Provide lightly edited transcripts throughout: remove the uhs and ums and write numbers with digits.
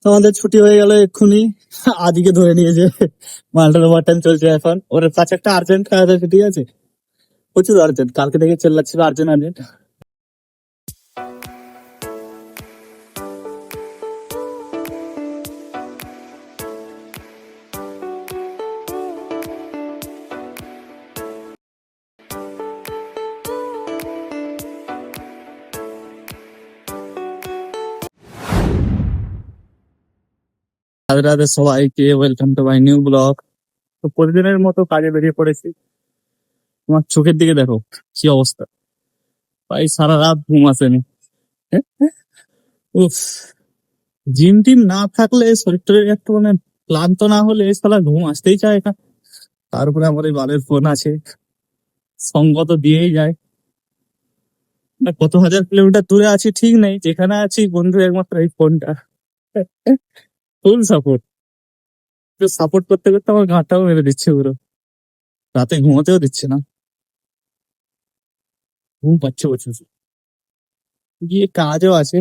তো আমাদের ছুটি হয়ে গেল এক্ষুনি। আদিকে ধরে নিয়েছে, মালটার ওভার টাইম চলছে এখন। ওর কাছে একটা আর্জেন্ট কাজ আছে, ঠিক আছে, প্রচুর আর্জেন্ট। কালকে থেকে চেল্লাচ্ছিল আর্জেন্ট আর্জেন্ট। রাধে রাধে সবাইকে, welcome to my new blog. তো প্রতিদিনের মতো কাজে বেরিয়ে পড়েছি। তোমার চোখের দিকে দেখো কি অবস্থা, ভাই সারা রাত ঘুম আসেনি। উফ, জিম টিম না থাকলে শরীরটা একটু মানে ক্লান্ত না হলে সালা ঘুম আসতেই চায় না। তারপরে আমার এই বালের ফোন আছে, সঙ্গ তো দিয়েই যায়। না কত হাজার কিলোমিটার দূরে আছি ঠিক নেই, যেখানে আছি বন্ধু একমাত্র এই ফোনটা। Full support. সাপোর্ট করতে করতে আমার গাঁটাও মেরে দিচ্ছে পুরো, রাতে ঘুমোতেও দিচ্ছে না, ঘুম পাচ্ছে প্রচুর। গিয়ে কাজও আছে,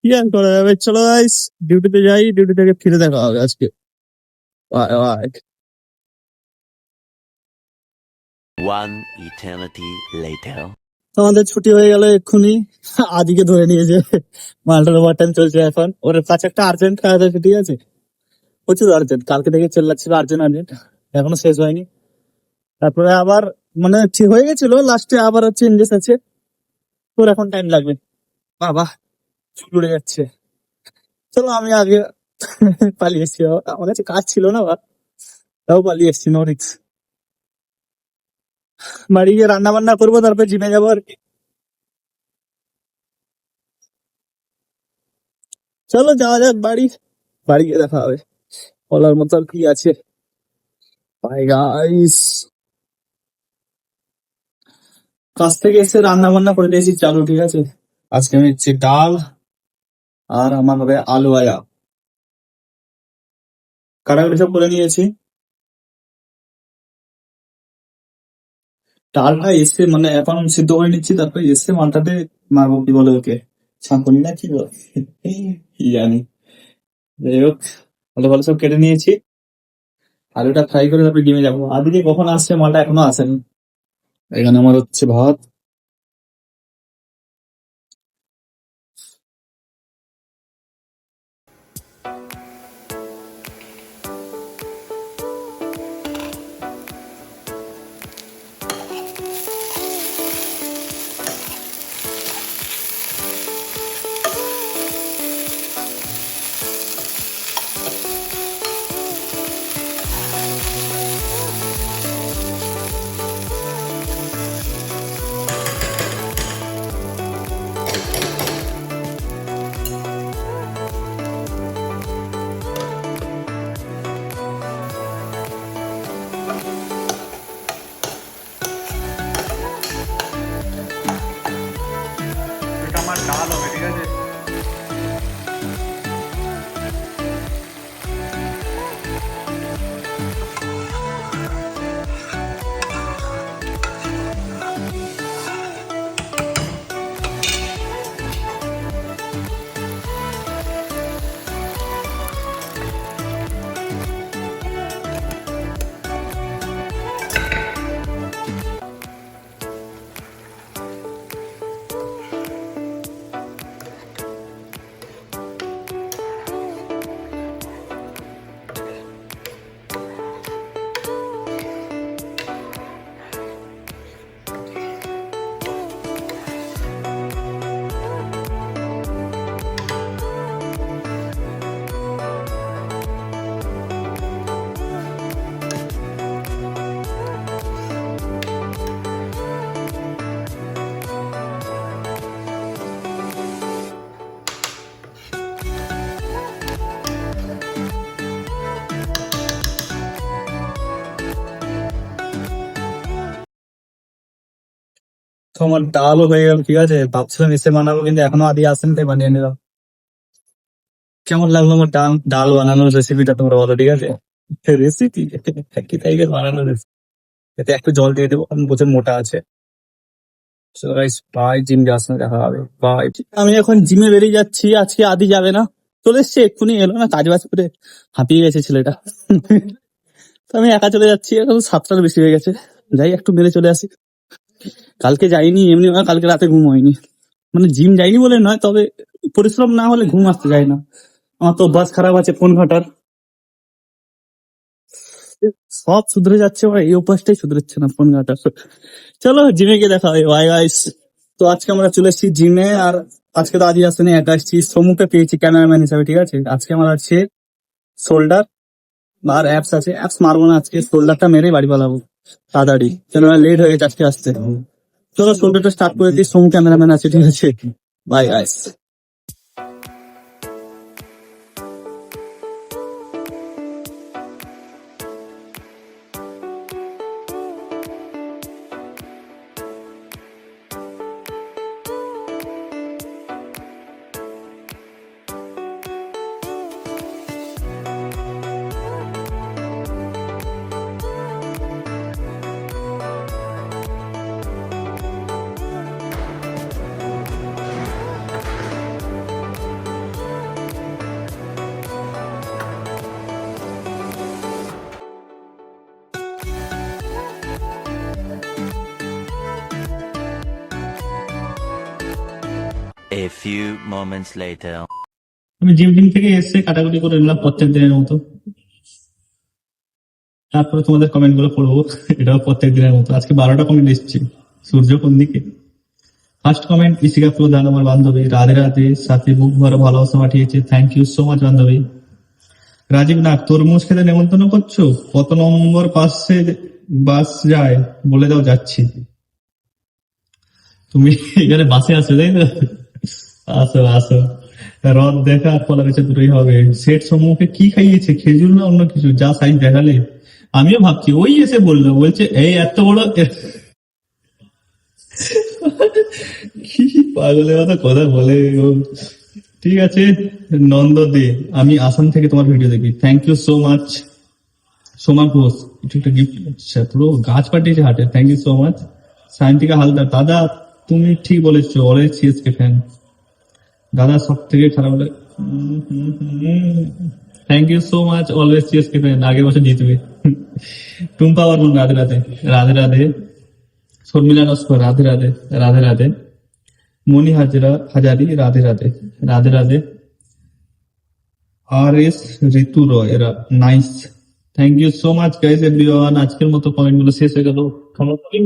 কি আর করা যাবে। চলো গাইস, ডিউটিতে যাই, ডিউটি থেকে ফিরে দেখা হবে আজকে। Bye bye. One eternity later. আমাদের ছুটি হয়ে গেল এক্ষুনি। আদিকে ধরে নিয়েছে, মালটার ওভার টাইম চলছে এখন। ওর কাছে একটা আর্জেন্ট কাজ আছে, ঠিক আছে, প্রচুর আর্জেন্ট। কালকে থেকে চেল্লাচ্ছিল আর্জেন্ট আর্জেন্ট, এখনো শেষ হয়নি। তারপরে আবার মানে ঠিক হয়ে গেছিল, লাস্টে আবার চেঞ্জেস আছে। তোর এখন টাইম লাগবে। বাবা চুল উড়ে যাচ্ছে। চলো আমি আগে পালিয়ে এসছি, আমার কাছে কাজ ছিল না বা, তাও পালিয়ে এসছি, নো রিস্ক। বাড়ি গিয়ে রান্না বান্না করবো, তারপর জিমে যাবো আর কি। চলো যাওয়া যাক বাড়ি, বাড়ি গিয়ে দেখা হবে। বলার মতো আর কি আছে। Bye guys. কাজ থেকে এসে রান্না বান্না করে দিয়েছি চালু, ঠিক আছে। আজকে আমি হচ্ছে ডাল, আর আমার হবে আলু ভাজা। কাটাকুটি সব করে নিয়েছি। ডালটা এসে মানে এখন সিদ্ধ করে নিচ্ছি, তারপরে এসে মালটাতে মারবো, কি বলে ওকে, ছাঁকুনি না কি বলে, কি জানি। যাই হোক, ভালো ভালো সব কেটে নিয়েছি। আলুটা ফ্রাই করে তারপরে ডিমে যাবো। আদিকে কখন আসছে, মালটা এখনো আসেনি। এখানে আমার হচ্ছে ভাত। এটা আমার ডাল হবে, ঠিক আছে। তো আমার ডালও হয়ে গেল, ঠিক আছে। ভাবছিলাম এসে বানাবো, কিন্তু এখনো আদি আসেন, তাই বানিয়ে নিলাম। কেমন লাগলো আমার ডাল ডাল বানানোর রেসিপিটা, তোমরা বলো, ঠিক আছে। রেসিপি কি টাইপের বানানোর রেসিপি, এতে একটু জল দিয়ে দেবো, কারণ প্রচুর মোটা আছে। বাই, জিম যাস না, দেখা হবে, বাই। আমি এখন জিমে বেরিয়ে যাচ্ছি, আজকে আদি যাবে না। চলে এসছে এক্ষুনি, এলো না কাজ বাজ করে হাঁপিয়ে গেছে ছেলেটা। তো আমি একা চলে যাচ্ছি, এখন 7টার বেশি হয়ে গেছে, যাই একটু মেরে চলে আসি। কালকে যাইনি এমনি, কালকে রাতে ঘুম হয়নি, মানে জিম যাইনি বলে নয়, তবে পরিশ্রম না হলে ঘুম আসতে যায় না। আমার তো অভ্যাস খারাপ আছে ফোন ঘাটার, সব শুধরে যাচ্ছে ভাই, এই অভ্যাসটাই শুধরেছে না, ফোন ঘাটার। চলো জিমে গিয়ে দেখা হয়, বাই গাইস। তো আজকে আমরা চলে এসেছি জিমে, আর আজকে তো আজই আসেনি, একা এসেছি। সমুখে পেয়েছি ক্যামেরাম্যান হিসাবে, ঠিক আছে। আজকে আমার আছে শোল্ডার আর অ্যাপস আছে, অ্যাপস মারবো না আজকে, শোল্ডারটা মেরে বাড়ি পালাবো তাড়াতাড়ি, কেন লেট হয়ে গেছে আজকে আসতে। চলো শোল্ডারটা স্টার্ট করে দিই, সোমু ক্যামেরাম্যান আছে, ঠিক আছে। Bye guys. A few moments later. আমি জিম টিম থেকে এসে কাটাকুটি করে নিলাম প্রত্যেক দিনের মতো, তারপরে তোমাদের কমেন্ট গুলো পড়বো। এটাও প্রত্যেক দিনের মতো। আজকে 12টা কমেন্ট এসেছে। সূর্য কোন দিকে? ফার্স্ট কমেন্ট ইসিকা প্রধান, আমার বান্ধবী, রাধে রাধে, সাথে বুক ভরা ভালোবাসা পাঠিয়েছে, থ্যাংক ইউ সো মাচ বান্ধবী। রাজীব নাগ, তরমুজ খেতে নেমন্তন্ন করছো? কত নম্বর পাশে বাস যায় বলে দাও, যাচ্ছি। তুমি এখানে বাসে আসো, তাই তো? আসো আসো, রথ দেখা আর কলা বেচা দুটোই হবে। সেট সমূহকে কি খাইয়েছে, খেজুর না অন্য কিছু? যা সাইজ দেখালে, আমিও ভাবছি। ওই এসে বললো, বলছে এই এত বড় কি পাগলের মতো কথা বলে ও। ঠিক আছে নন্দ দে, আমি আসাম থেকে তোমার ভিডিও দেখি, thank you so much. Soma Ghosh, কিছু একটা গিফট, আচ্ছা পুরো গাছ পাঠিয়েছে হাটে, thank you so much. Sayantika Haldar, দাদা তুমি ঠিক বলেছো, অলওয়েজ সিএসকে ফ্যান। দাদা সব থেকে খারাপ লাগে, thank you so much, always CSK fan, আগের বছর জিতবে। টুম্পা বর্মন, রাধে রাধে। রাধে রাধে। শর্মিলা নস্কর, রাধে রাধে। রাধে রাধে। মনি হাজারি, রাধে রাধে। রাধে রাধে। আর এস ঋতু রয়, এরা nice, thank you so much guys everyone. আজকের মতো কমেন্ট গুলো শেষ হয়ে গেল।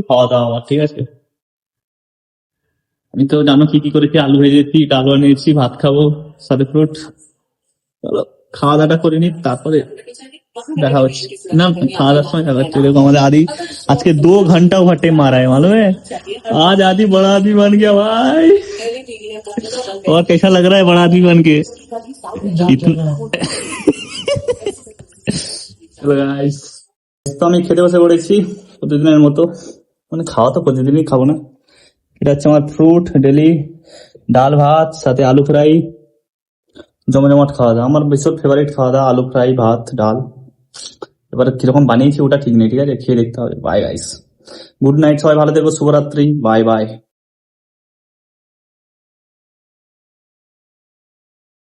খাওয়া দাওয়া আমার, ঠিক আছে। আমি তো জানো কি কি করেছি, আলু ভেজেছি, ডাল বানিয়েছি, ভাত খাবো, সাথে ফ্রুট। চলো খাওয়া দাওয়াটা করে নি, তারপরে দেখা হচ্ছে। না খাওয়া দাওয়ার সময় দেখা হচ্ছে। देखो हमारे आदि आज के 2 घंटा ओवर टाइम मारा है, मालूम है? आज आदि बड़ा आदमी बन गया भाई। और कैसा लग रहा है बड़ा आदमी बन के? চলো গাইস, তো আমি খেতে বসে পড়েছি প্রতিদিনের মতো, মানে খাওয়া তো প্রতিদিনই খাবো না। এটা হচ্ছে আমার ফ্রুট ডেলি, ডাল ভাত সাথে আলু ফ্রাই, জমজমাট খাওয়া দাওয়া। আমার ভীষণ ফেভারিট খাওয়া দাওয়া, আলু ফ্রাই, ভাত, ডাল। এবার কিরকম বানিয়েছি ওটা ঠিক নেই, ঠিক আছে, খেয়ে দেখতে হবে। বাই গাইস, গুড নাইট, সবাই ভালো থেকো, শুভরাত্রি, বাই বাই।